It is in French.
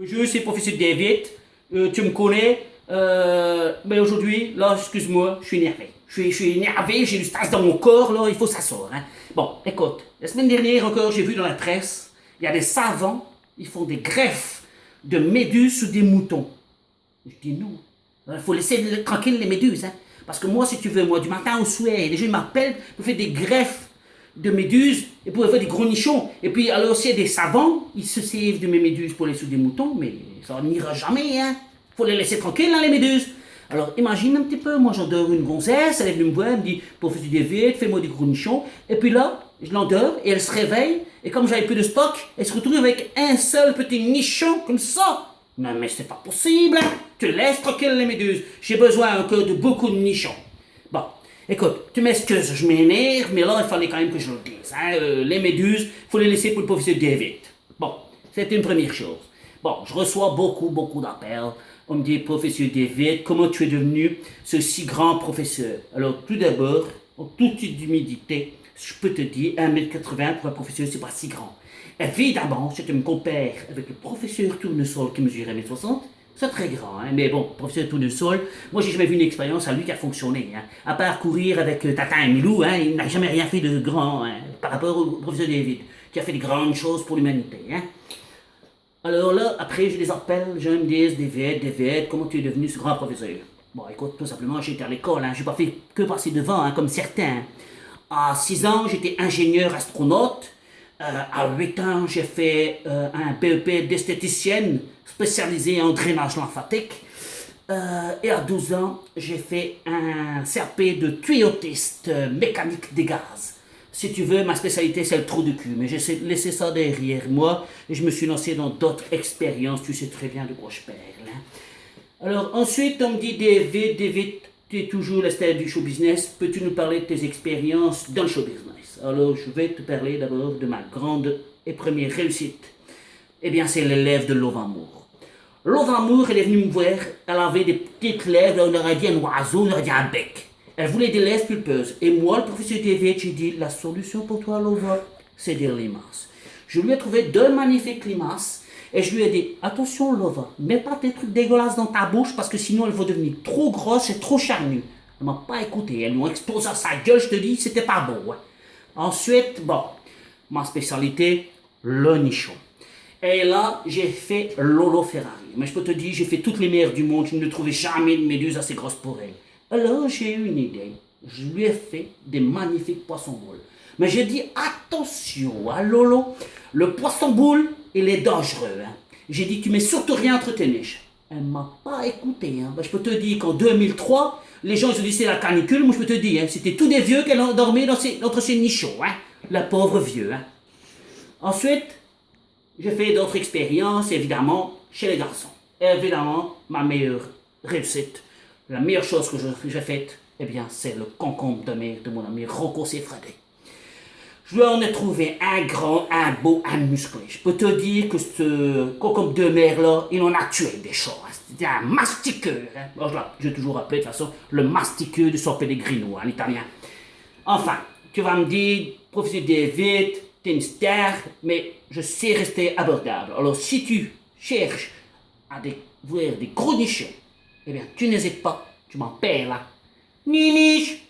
Je suis professeur David, tu me connais, mais aujourd'hui, là, excuse-moi, je suis énervé. Je suis énervé, j'ai du stress dans mon corps, là, il faut que ça sorte. Hein. Bon, écoute, la semaine dernière encore, j'ai vu dans la presse, il y a des savants, ils font des greffes de méduses sur des moutons. Je dis non, il faut laisser tranquille les méduses. Hein. Parce que moi, si tu veux, moi, du matin au soir, les gens m'appellent pour faire des greffes de méduses et pour faire des gros nichons. Et puis, alors, s'il y a des savants, ils se servent de mes méduses pour les sous des moutons, mais ça n'ira jamais, hein. Faut les laisser tranquilles, hein, les méduses. Alors, imagine un petit peu, moi, j'endors une gonzesse, elle est venue me voir, elle me dit, professeur David, fais-moi des gros nichons. Et puis là, je l'endors et elle se réveille, et comme j'avais plus de stock, elle se retrouve avec un seul petit nichon, comme ça. Non, mais c'est pas possible, hein. Tu laisses tranquille les méduses. J'ai besoin encore de beaucoup de nichons. Bon, écoute, tu m'excuses, je m'énerve, mais là, il fallait quand même que je le dise. Hein. Les méduses, il faut les laisser pour le professeur David. Bon, c'était une première chose. Bon, je reçois beaucoup d'appels. On me dit, professeur David, comment tu es devenu ce si grand professeur? Alors, tout d'abord, en toute humilité, je peux te dire, 1,80 m pour un professeur, c'est pas si grand. Évidemment, si tu me compares avec le professeur Tournesol qui mesure 1,60 m, c'est très grand, hein? Mais bon, professeur Tournesol, moi j'ai jamais vu une expérience à lui qui a fonctionné. Hein? À part courir avec Tata et Milou, hein, il n'a jamais rien fait de grand hein, par rapport au professeur David, qui a fait de grandes choses pour l'humanité. Hein? Alors là, après je les appelle, les gens me disent, David, comment tu es devenu ce grand professeur? Bon, écoute, tout simplement, j'étais à l'école, hein, j'ai pas fait que passer devant, hein, comme certains. À 6 ans, j'étais ingénieur astronaute. À 8 ans, j'ai fait un BEP d'esthéticienne spécialisé en drainage lymphatique. Et à 12 ans, j'ai fait un CAP de tuyautiste mécanique des gaz. Si tu veux, ma spécialité, c'est le trou de cul. Mais j'ai laissé ça derrière moi et je me suis lancé dans d'autres expériences. Tu sais très bien de quoi je parle. Hein. Alors, ensuite, on me dit, David, tu es toujours la star du show business. Peux-tu nous parler de tes expériences dans le show business? Alors, je vais te parler d'abord de ma grande et première réussite. Eh bien, c'est l'élève de Lovanmour. Lovanmour, elle est venue me voir. Elle avait des petites lèvres, on aurait dit un oiseau, on aurait dit un bec. Elle voulait des lèvres pulpeuses. Et moi, le professeur David, j'ai dit, la solution pour toi, Lova, c'est des limaces. Je lui ai trouvé 2 magnifiques limaces. Et je lui ai dit, attention Lova, mets pas tes trucs dégueulasses dans ta bouche parce que sinon elles vont devenir trop grosses et trop charnues. Elle m'a pas écouté, elle lui a explosé à sa gueule, je te dis, c'était pas beau. Hein. Ensuite, bon, ma spécialité, le nichon. Et là, j'ai fait Lolo Ferrari. Mais je peux te dire, j'ai fait toutes les mers du monde, je ne trouvais jamais de méduse assez grosse pour elle. Alors j'ai eu une idée. Je lui ai fait des magnifiques poissons-boules. Mais j'ai dit, attention à Lolo, le poisson-boule, il est dangereux. Hein. J'ai dit, tu mets surtout rien entre tes niches. Elle ne m'a pas écouté. Hein. Ben, je peux te dire qu'en 2003, les gens se disaient c'est la canicule. Moi, je peux te dire, hein, c'était tous des vieux qui dormaient entre ces nichons. Hein. La pauvre vieux. Hein. Ensuite, j'ai fait d'autres expériences, évidemment, chez les garçons. Évidemment, ma meilleure réussite, la meilleure chose que j'ai faite, eh bien, c'est le concombre de mer de mon ami Rocco Siffredi. Je lui en ai trouvé un grand, un beau, un musclé. Je peux te dire que ce concombre de mer-là, il en a tué des choses. C'était un mastiqueur. Hein. Bon, j'ai toujours appelé de toute façon le mastiqueur de San Pellegrino en italien. Enfin, tu vas me dire, professeur David, t'es une star, mais je sais rester abordable. Alors si tu cherches à voir des gros nichons, eh bien, tu n'hésites pas, tu m'en perds là. Niniche!